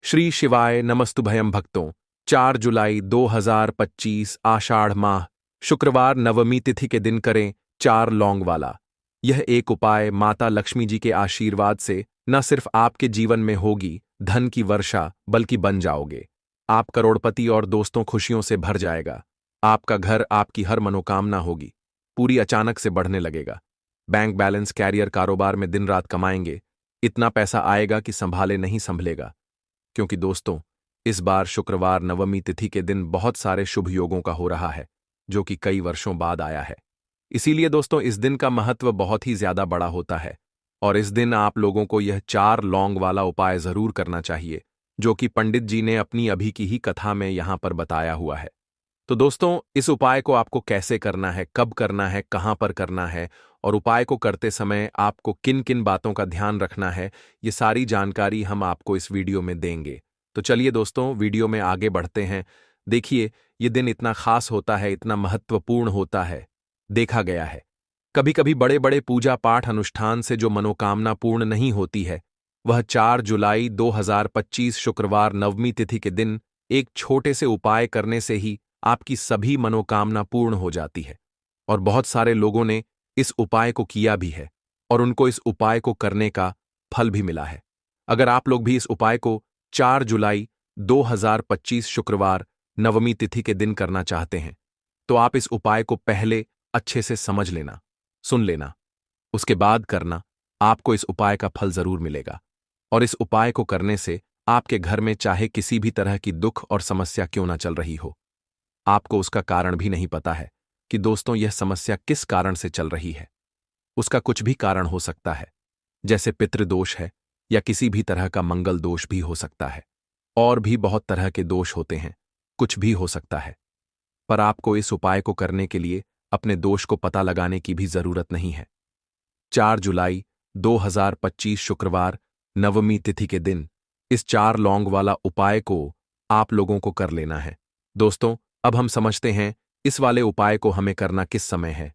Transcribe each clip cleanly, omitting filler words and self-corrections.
श्री शिवाय नमस्तुभयम भक्तों। 4 जुलाई 2025 आषाढ़ माह शुक्रवार नवमी तिथि के दिन करें 4 लौंग वाला। यह एक उपाय माता लक्ष्मी जी के आशीर्वाद से न सिर्फ आपके जीवन में होगी धन की वर्षा बल्कि बन जाओगे। आप करोड़पति और दोस्तों खुशियों से भर जाएगा। आपका घर आपकी हर मनोकामना होगी पूरी अचानक से बढ़ने लगेगा। बैंक बैलेंस कैरियर कारोबार में दिन रात कमाएंगे। इतना पैसा आएगा कि संभाले नहीं संभलेगा। क्योंकि दोस्तों इस बार शुक्रवार नवमी तिथि के दिन बहुत सारे शुभ योगों का हो रहा है जो कि कई वर्षों बाद आया है। इसीलिए दोस्तों इस दिन का महत्व बहुत ही ज्यादा बड़ा होता है और इस दिन आप लोगों को यह 4 लौंग वाला उपाय जरूर करना चाहिए जो कि पंडित जी ने अपनी अभी की ही कथा में यहां पर बताया हुआ है। तो दोस्तों इस उपाय को आपको कैसे करना है, कब करना है, कहां पर करना है और उपाय को करते समय आपको किन किन बातों का ध्यान रखना है, ये सारी जानकारी हम आपको इस वीडियो में देंगे। तो चलिए दोस्तों वीडियो में आगे बढ़ते हैं। देखिए ये दिन इतना खास होता है, इतना महत्वपूर्ण होता है। देखा गया है कभी कभी बड़े बड़े पूजा पाठ अनुष्ठान से जो मनोकामना पूर्ण नहीं होती है वह 4 जुलाई 2025 शुक्रवार नवमी तिथि के दिन एक छोटे से उपाय करने से ही आपकी सभी मनोकामना पूर्ण हो जाती है। और बहुत सारे लोगों ने इस उपाय को किया भी है और उनको इस उपाय को करने का फल भी मिला है। अगर आप लोग भी इस उपाय को 4 जुलाई 2025 शुक्रवार नवमी तिथि के दिन करना चाहते हैं तो आप इस उपाय को पहले अच्छे से समझ लेना, सुन लेना, उसके बाद करना। आपको इस उपाय का फल जरूर मिलेगा। और इस उपाय को करने से आपके घर में चाहे किसी भी तरह की दुख और समस्या क्यों ना चल रही हो, आपको उसका कारण भी नहीं पता है कि दोस्तों यह समस्या किस कारण से चल रही है। उसका कुछ भी कारण हो सकता है, जैसे पितृदोष है या किसी भी तरह का मंगल दोष भी हो सकता है। और भी बहुत तरह के दोष होते हैं, कुछ भी हो सकता है। पर आपको इस उपाय को करने के लिए अपने दोष को पता लगाने की भी जरूरत नहीं है। 4 जुलाई 2025 शुक्रवार नवमी तिथि के दिन इस 4 लौंग वाला उपाय को आप लोगों को कर लेना है। दोस्तों अब हम समझते हैं इस वाले उपाय को हमें करना किस समय है।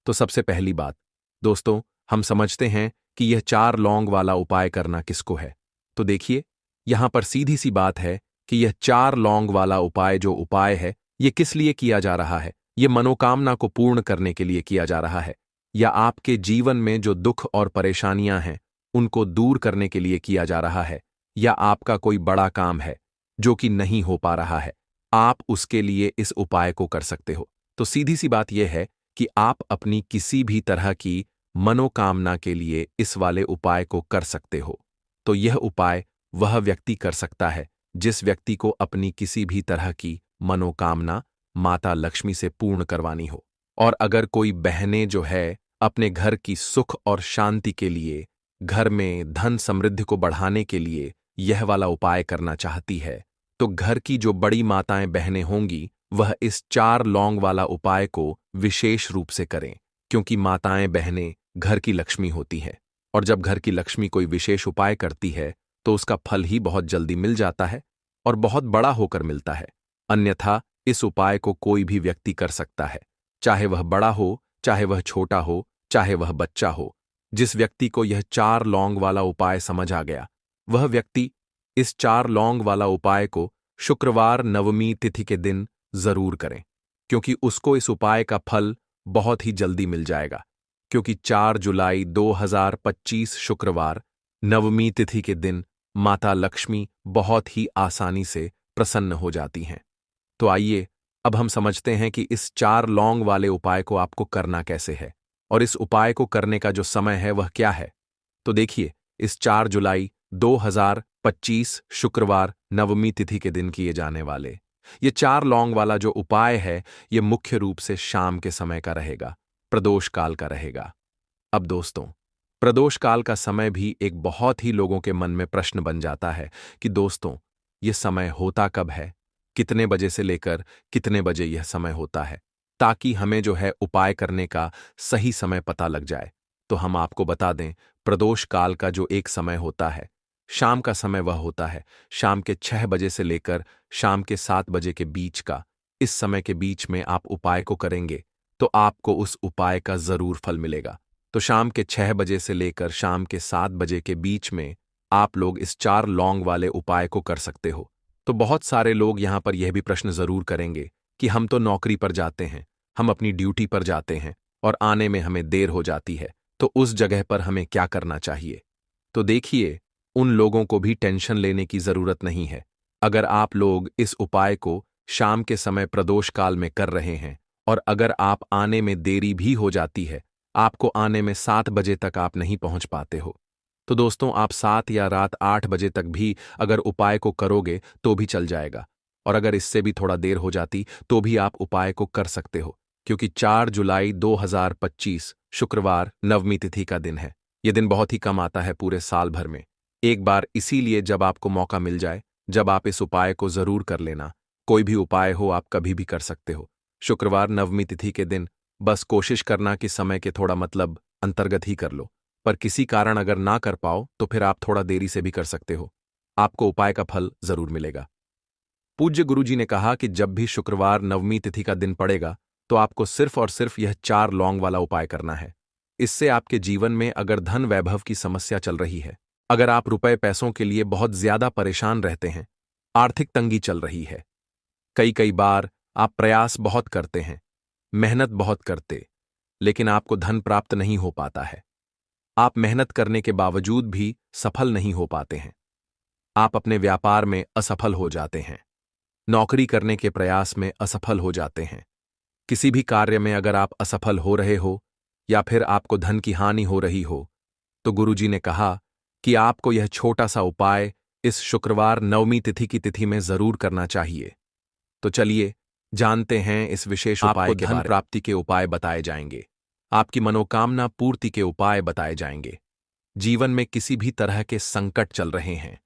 तो सबसे पहली बात दोस्तों हम समझते हैं कि यह 4 लौंग वाला उपाय करना किसको है। तो देखिए यहां पर सीधी सी बात है कि यह 4 लौंग वाला उपाय जो उपाय है यह किस लिए किया जा रहा है। यह मनोकामना को पूर्ण करने के लिए किया जा रहा है या आपके जीवन में जो दुख और परेशानियां हैं उनको दूर करने के लिए किया जा रहा है, या आपका कोई बड़ा काम है जो कि नहीं हो पा रहा है, आप उसके लिए इस उपाय को कर सकते हो। तो सीधी सी बात यह है कि आप अपनी किसी भी तरह की मनोकामना के लिए इस वाले उपाय को कर सकते हो। तो यह उपाय वह व्यक्ति कर सकता है जिस व्यक्ति को अपनी किसी भी तरह की मनोकामना माता लक्ष्मी से पूर्ण करवानी हो। और अगर कोई बहनें जो है अपने घर की सुख और शांति के लिए, घर में धन समृद्धि को बढ़ाने के लिए यह वाला उपाय करना चाहती है तो घर की जो बड़ी माताएं बहनें होंगी वह इस 4 लौंग वाला उपाय को विशेष रूप से करें, क्योंकि माताएं बहनें घर की लक्ष्मी होती हैं। और जब घर की लक्ष्मी कोई विशेष उपाय करती है तो उसका फल ही बहुत जल्दी मिल जाता है और बहुत बड़ा होकर मिलता है। अन्यथा इस उपाय को कोई भी व्यक्ति कर सकता है, चाहे वह बड़ा हो, चाहे वह छोटा हो, चाहे वह बच्चा हो। जिस व्यक्ति को यह 4 लौंग वाला उपाय समझ आ गया वह व्यक्ति इस 4 लौंग वाला उपाय को शुक्रवार नवमी तिथि के दिन जरूर करें, क्योंकि उसको इस उपाय का फल बहुत ही जल्दी मिल जाएगा। क्योंकि 4 जुलाई 2025 शुक्रवार नवमी तिथि के दिन माता लक्ष्मी बहुत ही आसानी से प्रसन्न हो जाती हैं। तो आइए अब हम समझते हैं कि इस 4 लौंग वाले उपाय को आपको करना कैसे है और इस उपाय को करने का जो समय है वह क्या है। तो देखिए इस 4 जुलाई 2025 शुक्रवार नवमी तिथि के दिन किए जाने वाले ये 4 लौंग वाला जो उपाय है ये मुख्य रूप से शाम के समय का रहेगा, प्रदोष काल का रहेगा। अब दोस्तों प्रदोष काल का समय भी एक बहुत ही लोगों के मन में प्रश्न बन जाता है कि दोस्तों ये समय होता कब है, कितने बजे से लेकर कितने बजे यह समय होता है, ताकि हमें जो है उपाय करने का सही समय पता लग जाए। तो हम आपको बता दें प्रदोष काल का जो एक समय होता है शाम का समय वह होता है शाम के 6 बजे से लेकर शाम के 7 बजे के बीच का। इस समय के बीच में आप उपाय को करेंगे तो आपको उस उपाय का जरूर फल मिलेगा। तो शाम के 6 बजे से लेकर शाम के 7 बजे के बीच में आप लोग इस 4 लौंग वाले उपाय को कर सकते हो। तो बहुत सारे लोग यहाँ पर यह भी प्रश्न जरूर करेंगे कि हम तो नौकरी पर जाते हैं, हम अपनी ड्यूटी पर जाते हैं और आने में हमें देर हो जाती है, तो उस जगह पर हमें क्या करना चाहिए? तो देखिए, उन लोगों को भी टेंशन लेने की जरूरत नहीं है। अगर आप लोग इस उपाय को शाम के समय प्रदोष काल में कर रहे हैं और अगर आप आने में देरी भी हो जाती है, आपको आने में 7 बजे तक आप नहीं पहुंच पाते हो, तो दोस्तों आप 7 या रात 8 बजे तक भी अगर उपाय को करोगे तो भी चल जाएगा। और अगर इससे भी थोड़ा देर हो जाती तो भी आप उपाय को कर सकते हो, क्योंकि 4 जुलाई 2025 शुक्रवार नवमी तिथि का दिन है। यह दिन बहुत ही कम आता है पूरे साल भर में। एक बार इसीलिए जब आपको मौका मिल जाए, जब आप इस उपाय को जरूर कर लेना। कोई भी उपाय हो आप कभी भी कर सकते हो। शुक्रवार नवमी तिथि के दिन बस कोशिश करना कि समय के थोड़ा मतलब अंतर्गत ही कर लो, पर किसी कारण अगर ना कर पाओ तो फिर आप थोड़ा देरी से भी कर सकते हो। आपको उपाय का फल जरूर मिलेगा। पूज्य गुरुजी ने कहा कि जब भी शुक्रवार नवमी तिथि का दिन पड़ेगा तो आपको सिर्फ और सिर्फ यह 4 लौंग वाला उपाय करना है। इससे आपके जीवन में अगर धन वैभव की समस्या चल रही है, अगर आप रुपए पैसों के लिए बहुत ज्यादा परेशान रहते हैं, आर्थिक तंगी चल रही है, कई कई बार आप प्रयास बहुत करते हैं, मेहनत बहुत करते, लेकिन आपको धन प्राप्त नहीं हो पाता है, आप मेहनत करने के बावजूद भी सफल नहीं हो पाते हैं, आप अपने व्यापार में असफल हो जाते हैं, नौकरी करने के प्रयास में असफल हो जाते हैं, किसी भी कार्य में अगर आप असफल हो रहे हो या फिर आपको धन की हानि हो रही हो, तो गुरुजी ने कहा कि आपको यह छोटा सा उपाय इस शुक्रवार नवमी तिथि की तिथि में जरूर करना चाहिए। तो चलिए जानते हैं इस विशेष उपाय के बारे में। धन प्राप्ति के उपाय बताए जाएंगे, आपकी मनोकामना पूर्ति के उपाय बताए जाएंगे। जीवन में किसी भी तरह के संकट चल रहे हैं,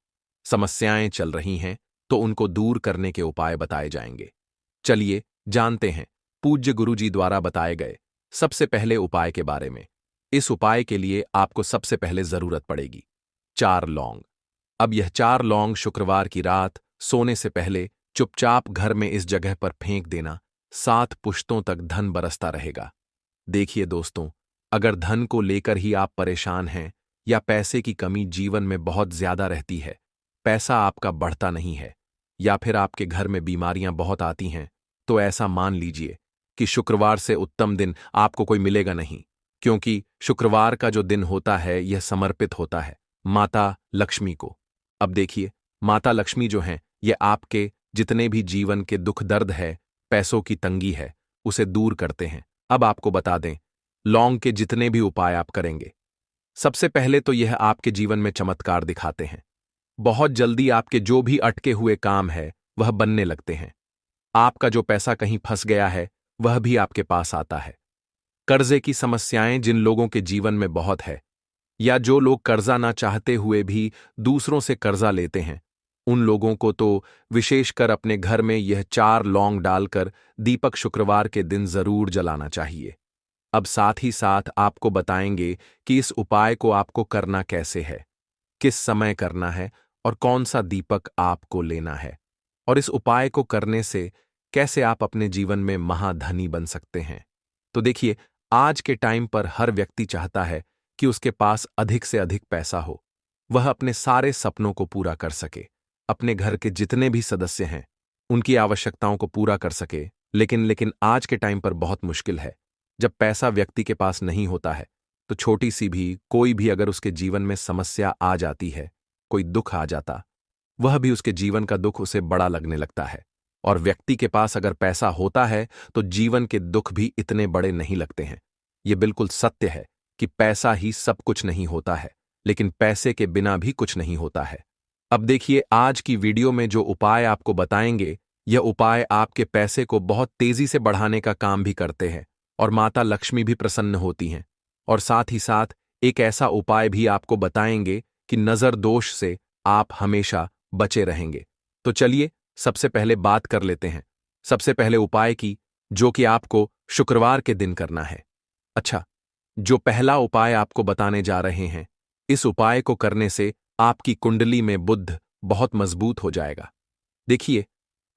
समस्याएं चल रही हैं, तो उनको दूर करने के उपाय बताए जाएंगे। चलिए जानते हैं पूज्य गुरुजी द्वारा बताए गए सबसे पहले उपाय के बारे में। इस उपाय के लिए आपको सबसे पहले जरूरत पड़ेगी 4 लौंग। अब यह 4 लौंग शुक्रवार की रात सोने से पहले चुपचाप घर में इस जगह पर फेंक देना। 7 पुश्तों तक धन बरसता रहेगा। देखिए दोस्तों, अगर धन को लेकर ही आप परेशान हैं या पैसे की कमी जीवन में बहुत ज्यादा रहती है, पैसा आपका बढ़ता नहीं है, या फिर आपके घर में बीमारियां बहुत आती हैं, तो ऐसा मान लीजिए कि शुक्रवार से उत्तम दिन आपको कोई मिलेगा नहीं, क्योंकि शुक्रवार का जो दिन होता है यह समर्पित होता है माता लक्ष्मी को। अब देखिए, माता लक्ष्मी जो हैं, ये आपके जितने भी जीवन के दुख दर्द है, पैसों की तंगी है, उसे दूर करते हैं। अब आपको बता दें, लौंग के जितने भी उपाय आप करेंगे, सबसे पहले तो यह आपके जीवन में चमत्कार दिखाते हैं। बहुत जल्दी आपके जो भी अटके हुए काम है वह बनने लगते हैं। आपका जो पैसा कहीं फंस गया है वह भी आपके पास आता है। कर्जे की समस्याएं जिन लोगों के जीवन में बहुत है, या जो लोग कर्जा ना चाहते हुए भी दूसरों से कर्जा लेते हैं, उन लोगों को तो विशेषकर अपने घर में यह 4 लौंग डालकर दीपक शुक्रवार के दिन जरूर जलाना चाहिए। अब साथ ही साथ आपको बताएंगे कि इस उपाय को आपको करना कैसे है, किस समय करना है और कौन सा दीपक आपको लेना है, और इस उपाय को करने से कैसे आप अपने जीवन में महाधनी बन सकते हैं। तो देखिए, आज के टाइम पर हर व्यक्ति चाहता है कि उसके पास अधिक से अधिक पैसा हो, वह अपने सारे सपनों को पूरा कर सके, अपने घर के जितने भी सदस्य हैं उनकी आवश्यकताओं को पूरा कर सके। लेकिन आज के टाइम पर बहुत मुश्किल है। जब पैसा व्यक्ति के पास नहीं होता है तो छोटी सी भी कोई भी अगर उसके जीवन में समस्या आ जाती है, कोई दुख आ जाता, वह भी उसके जीवन का दुख उसे बड़ा लगने लगता है। और व्यक्ति के पास अगर पैसा होता है तो जीवन के दुख भी इतने बड़े नहीं लगते हैं। यह बिल्कुल सत्य है कि पैसा ही सब कुछ नहीं होता है, लेकिन पैसे के बिना भी कुछ नहीं होता है। अब देखिए, आज की वीडियो में जो उपाय आपको बताएंगे, यह उपाय आपके पैसे को बहुत तेजी से बढ़ाने का काम भी करते हैं और माता लक्ष्मी भी प्रसन्न होती हैं। और साथ ही साथ एक ऐसा उपाय भी आपको बताएंगे कि नजर दोष से आप हमेशा बचे रहेंगे। तो चलिए सबसे पहले बात कर लेते हैं सबसे पहले उपाय की, जो कि आपको शुक्रवार के दिन करना है। अच्छा, जो पहला उपाय आपको बताने जा रहे हैं, इस उपाय को करने से आपकी कुंडली में बुध बहुत मजबूत हो जाएगा। देखिए,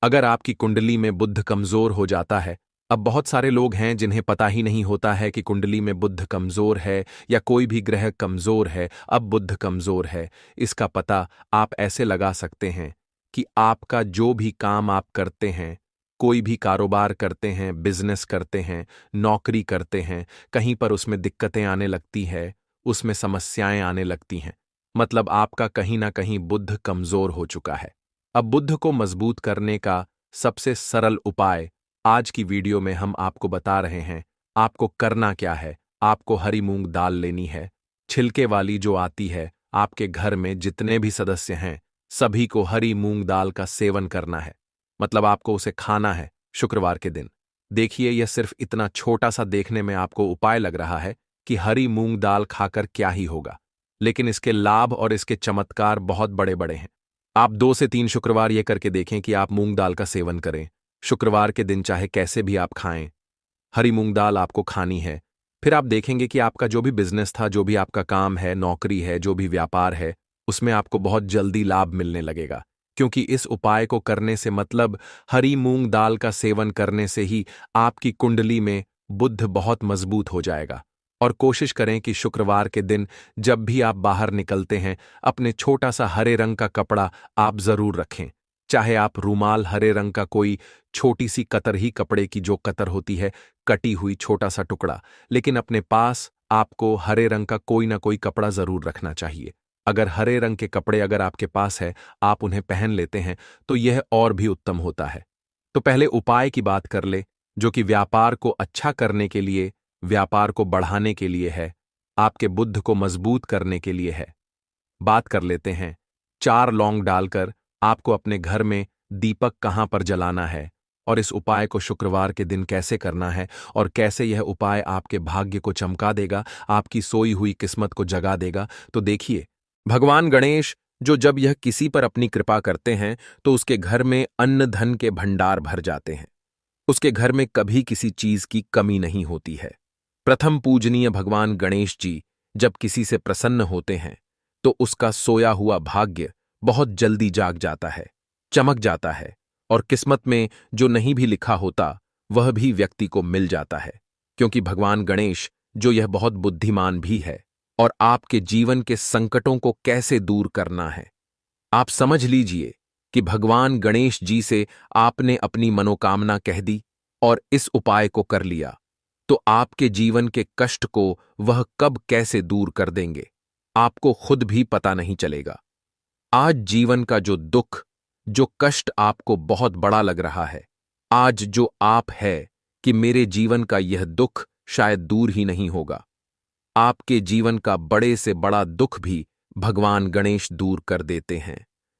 अगर आपकी कुंडली में बुध कमजोर हो जाता है, अब बहुत सारे लोग हैं जिन्हें पता ही नहीं होता है कि कुंडली में बुध कमजोर है या कोई भी ग्रह कमजोर है। अब बुध कमजोर है, इसका पता आप ऐसे लगा सकते हैं कि आपका जो भी काम आप करते हैं, कोई भी कारोबार करते हैं, बिजनेस करते हैं, नौकरी करते हैं, कहीं पर उसमें दिक्कतें आने लगती है, उसमें समस्याएं आने लगती हैं। मतलब आपका कहीं ना कहीं बुध कमजोर हो चुका है। अब बुध को मजबूत करने का सबसे सरल उपाय आज की वीडियो में हम आपको बता रहे हैं। आपको करना क्या है? आपको हरी मूंग दाल लेनी है, छिलके वाली जो आती है। आपके घर में जितने भी सदस्य हैं, सभी को हरी मूंग दाल का सेवन करना है। मतलब आपको उसे खाना है शुक्रवार के दिन। देखिए, यह सिर्फ इतना छोटा सा देखने में आपको उपाय लग रहा है कि हरी मूंग दाल खाकर क्या ही होगा, लेकिन इसके लाभ और इसके चमत्कार बहुत बड़े बड़े हैं। आप 2 से 3 शुक्रवार ये करके देखें कि आप मूंग दाल का सेवन करें। शुक्रवार के दिन चाहे कैसे भी आप खाएं, हरी मूंग दाल आपको खानी है। फिर आप देखेंगे कि आपका जो भी बिजनेस था, जो भी आपका काम है, नौकरी है, जो भी व्यापार है, उसमें आपको बहुत जल्दी लाभ मिलने लगेगा। क्योंकि इस उपाय को करने से मतलब हरी मूंग दाल का सेवन करने से ही आपकी कुंडली में बुध बहुत मजबूत हो जाएगा। और कोशिश करें कि शुक्रवार के दिन जब भी आप बाहर निकलते हैं, अपने छोटा सा हरे रंग का कपड़ा आप जरूर रखें। चाहे आप रूमाल, हरे रंग का कोई छोटी सी कतर ही, कपड़े की जो कतर होती है, कटी हुई छोटा सा टुकड़ा, लेकिन अपने पास आपको हरे रंग का कोई ना कोई कपड़ा जरूर रखना चाहिए। अगर हरे रंग के कपड़े अगर आपके पास है, आप उन्हें पहन लेते हैं, तो यह और भी उत्तम होता है। तो पहले उपाय की बात कर ले, जो कि व्यापार को अच्छा करने के लिए, व्यापार को बढ़ाने के लिए है, आपके बुद्ध को मजबूत करने के लिए है। बात कर लेते हैं। 4 लौंग डालकर आपको अपने घर में दीपक कहाँ पर जलाना है, और इस उपाय को शुक्रवार के दिन कैसे करना है, और कैसे यह उपाय आपके भाग्य को चमका देगा, आपकी सोई हुई किस्मत को जगा देगा। तो देखिए, भगवान गणेश जो जब यह किसी पर अपनी कृपा करते हैं, तो उसके घर में अन्न धन के भंडार भर जाते हैं। उसके घर में कभी किसी चीज की कमी नहीं होती है। प्रथम पूजनीय भगवान गणेश जी जब किसी से प्रसन्न होते हैं, तो उसका सोया हुआ भाग्य बहुत जल्दी जाग जाता है, चमक जाता है, और किस्मत में जो नहीं भी लिखा होता, वह भी व्यक्ति को मिल जाता है। क्योंकि भगवान गणेश जो यह बहुत बुद्धिमान भी है, और आपके जीवन के संकटों को कैसे दूर करना है। आप समझ लीजिए कि भगवान गणेश जी से आपने अपनी मनोकामना कह दी और इस उपाय को कर लिया, तो आपके जीवन के कष्ट को वह कब कैसे दूर कर देंगे, आपको खुद भी पता नहीं चलेगा। आज जीवन का जो दुख, जो कष्ट आपको बहुत बड़ा लग रहा है, आज जो आप है कि मेरे जीवन का यह दुख शायद दूर ही नहीं होगा, आपके जीवन का बड़े से बड़ा दुख भी भगवान गणेश दूर कर देते हैं।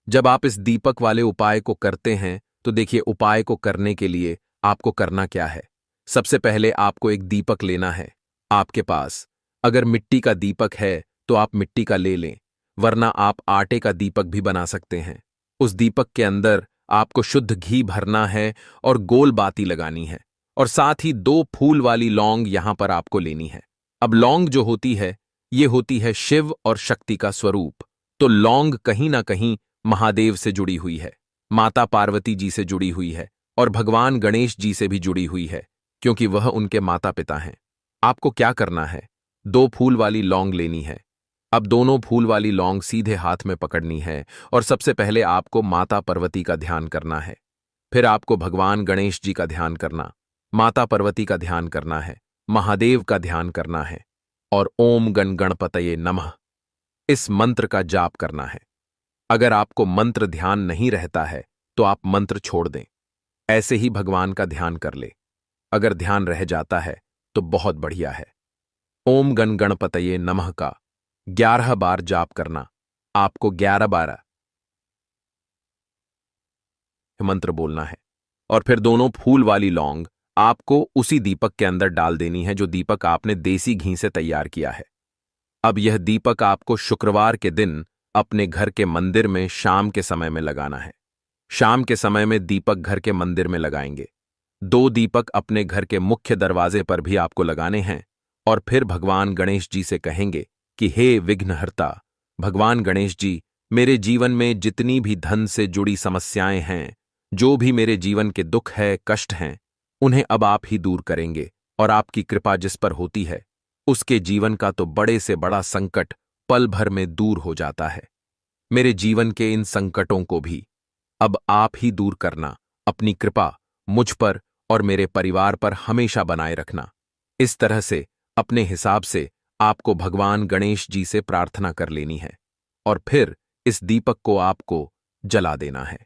जब आप इस दीपक वाले उपाय को करते हैं, तो देखिए, उपाय को करने के लिए आपको करना क्या है। सबसे पहले आपको एक दीपक लेना है। आपके पास अगर मिट्टी का दीपक है तो आप मिट्टी का ले लें, वरना आप आटे का दीपक भी बना सकते हैं। उस दीपक के अंदर आपको शुद्ध घी भरना है और गोल बाती लगानी है, और साथ ही 2 फूल वाली लौंग यहां पर आपको लेनी है। अब लौंग जो होती है, ये होती है शिव और शक्ति का स्वरूप। तो लौंग कहीं ना कहीं महादेव से जुड़ी हुई है, माता पार्वती जी से जुड़ी हुई है, और भगवान गणेश जी से भी जुड़ी हुई है, क्योंकि वह उनके माता पिता हैं। आपको क्या करना है, 2 फूल वाली लौंग लेनी है। अब दोनों फूल वाली लौंग सीधे हाथ में पकड़नी है, और सबसे पहले आपको माता पार्वती का ध्यान करना है। फिर आपको भगवान गणेश जी का ध्यान करना, माता पार्वती का ध्यान करना है, महादेव का ध्यान करना है, और ओम गण गणपतये नमः इस मंत्र का जाप करना है। अगर आपको मंत्र ध्यान नहीं रहता है, तो आप मंत्र छोड़ दें, ऐसे ही भगवान का ध्यान कर ले। अगर ध्यान रह जाता है तो बहुत बढ़िया है। ओम गण गणपतये नमः का 11 बार जाप करना। आपको 11 बार मंत्र बोलना है, और फिर दोनों फूल वाली लौंग आपको उसी दीपक के अंदर डाल देनी है, जो दीपक आपने देसी घी से तैयार किया है। अब यह दीपक आपको शुक्रवार के दिन अपने घर के मंदिर में शाम के समय में लगाना है। शाम के समय में दीपक घर के मंदिर में लगाएंगे। 2 दीपक अपने घर के मुख्य दरवाजे पर भी आपको लगाने हैं, और फिर भगवान गणेश जी से कहेंगे कि हे विघ्नहर्ता, भगवान गणेश जी, मेरे जीवन में जितनी भी धन से जुड़ी समस्याएं हैं, जो भी मेरे जीवन के दुख है, कष्ट हैं, उन्हें अब आप ही दूर करेंगे और आपकी कृपा जिस पर होती है उसके जीवन का तो बड़े से बड़ा संकट पल भर में दूर हो जाता है। मेरे जीवन के इन संकटों को भी अब आप ही दूर करना, अपनी कृपा मुझ पर और मेरे परिवार पर हमेशा बनाए रखना। इस तरह से अपने हिसाब से आपको भगवान गणेश जी से प्रार्थना कर लेनी है और फिर इस दीपक को आपको जला देना है।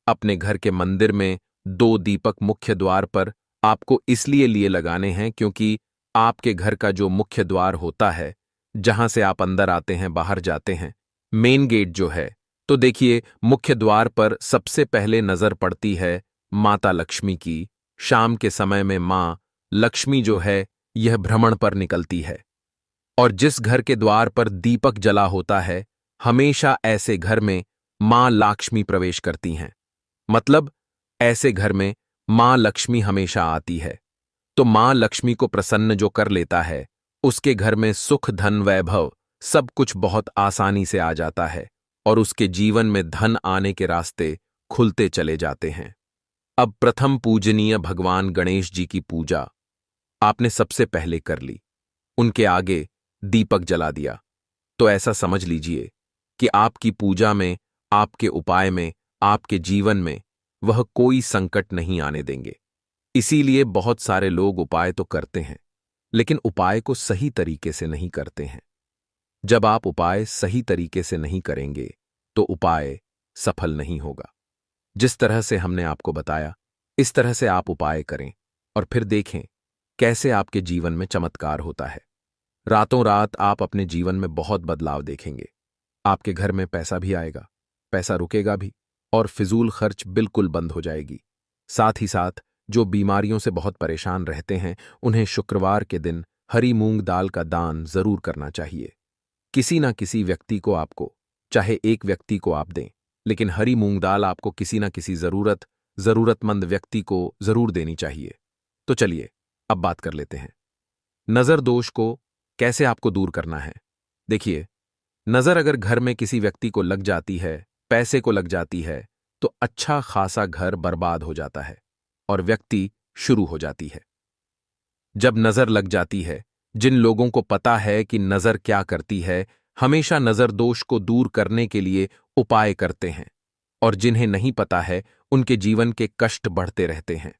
अपने घर के मंदिर में 2 दीपक मुख्य द्वार पर आपको इसलिए लिए लगाने हैं क्योंकि आपके घर का जो मुख्य द्वार होता है, जहां से आप अंदर आते हैं बाहर जाते हैं, मेन गेट जो है, तो देखिए मुख्य द्वार पर सबसे पहले नजर पड़ती है माता लक्ष्मी की। शाम के समय में मां लक्ष्मी जो है यह भ्रमण पर निकलती है और जिस घर के द्वार पर दीपक जला होता है हमेशा ऐसे घर में मां लक्ष्मी प्रवेश करती हैं। मतलब ऐसे घर में मां लक्ष्मी हमेशा आती है। तो मां लक्ष्मी को प्रसन्न जो कर लेता है उसके घर में सुख धन वैभव सब कुछ बहुत आसानी से आ जाता है और उसके जीवन में धन आने के रास्ते खुलते चले जाते हैं। अब प्रथम पूजनीय भगवान गणेश जी की पूजा आपने सबसे पहले कर ली, उनके आगे दीपक जला दिया, तो ऐसा समझ लीजिए कि आपकी पूजा में, आपके उपाय में, आपके जीवन में वह कोई संकट नहीं आने देंगे। इसीलिए बहुत सारे लोग उपाय तो करते हैं लेकिन उपाय को सही तरीके से नहीं करते हैं। जब आप उपाय सही तरीके से नहीं करेंगे तो उपाय सफल नहीं होगा। जिस तरह से हमने आपको बताया इस तरह से आप उपाय करें और फिर देखें कैसे आपके जीवन में चमत्कार होता है। रातों रात आप अपने जीवन में बहुत बदलाव देखेंगे। आपके घर में पैसा भी आएगा, पैसा रुकेगा भी और फिजूल खर्च बिल्कुल बंद हो जाएगी। साथ ही साथ जो बीमारियों से बहुत परेशान रहते हैं उन्हें शुक्रवार के दिन हरी मूंग दाल का दान जरूर करना चाहिए। किसी ना किसी व्यक्ति को आपको, चाहे एक व्यक्ति को आप दें, लेकिन हरी मूंग दाल आपको किसी ना किसी जरूरतमंद व्यक्ति को जरूर देनी चाहिए। तो चलिए अब बात कर लेते हैं नजर दोष को कैसे आपको दूर करना है। देखिए, नजर अगर घर में किसी व्यक्ति को लग जाती है, पैसे को लग जाती है, तो अच्छा खासा घर बर्बाद हो जाता है और व्यक्ति शुरू हो जाती है। जब नजर लग जाती है, जिन लोगों को पता है कि नजर क्या करती है, हमेशा नजर दोष को दूर करने के लिए उपाय करते हैं और जिन्हें नहीं पता है उनके जीवन के कष्ट बढ़ते रहते हैं।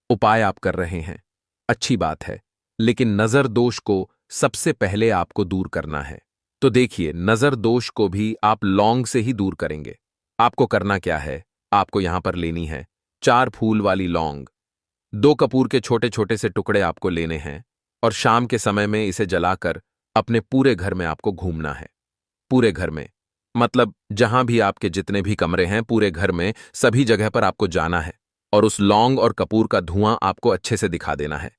उपाय आप कर रहे हैं, अच्छी बात है, लेकिन नजर दोष को सबसे पहले आपको दूर करना है। तो देखिए, नजर दोष को भी आप लौंग से ही दूर करेंगे। आपको करना क्या है, आपको यहां पर लेनी है 4 फूल वाली लौंग, 2 कपूर के छोटे छोटे से टुकड़े आपको लेने हैं और शाम के समय में इसे जलाकर अपने पूरे घर में आपको घूमना है। पूरे घर में मतलब जहां भी आपके जितने भी कमरे हैं, पूरे घर में सभी जगह पर आपको जाना है और उस लौंग और कपूर का धुआं आपको अच्छे से दिखा देना है।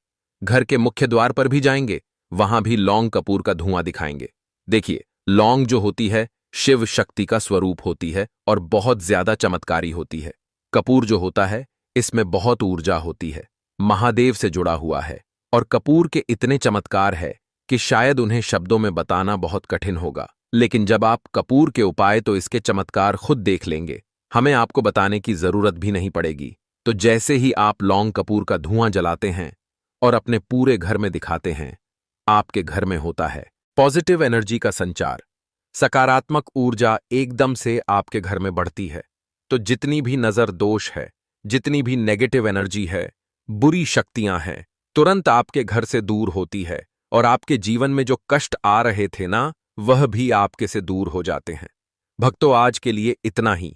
घर के मुख्य द्वार पर भी जाएंगे, वहां भी लौंग कपूर का धुआं दिखाएंगे। देखिए, लौंग जो होती है शिव शक्ति का स्वरूप होती है और बहुत ज्यादा चमत्कारी होती है। कपूर जो होता है इसमें बहुत ऊर्जा होती है, महादेव से जुड़ा हुआ है और कपूर के इतने चमत्कार है कि शायद उन्हें शब्दों में बताना बहुत कठिन होगा। लेकिन जब आप कपूर के उपाय तो इसके चमत्कार खुद देख लेंगे, हमें आपको बताने की जरूरत भी नहीं पड़ेगी। तो जैसे ही आप लौंग कपूर का धुआं जलाते हैं और अपने पूरे घर में दिखाते हैं, आपके घर में होता है पॉजिटिव एनर्जी का संचार, सकारात्मक ऊर्जा एकदम से आपके घर में बढ़ती है। तो जितनी भी नजर दोष है, जितनी भी नेगेटिव एनर्जी है, बुरी शक्तियां हैं, तुरंत आपके घर से दूर होती है और आपके जीवन में जो कष्ट आ रहे थे ना, वह भी आपके से दूर हो जाते हैं। भक्तों, आज के लिए इतना ही।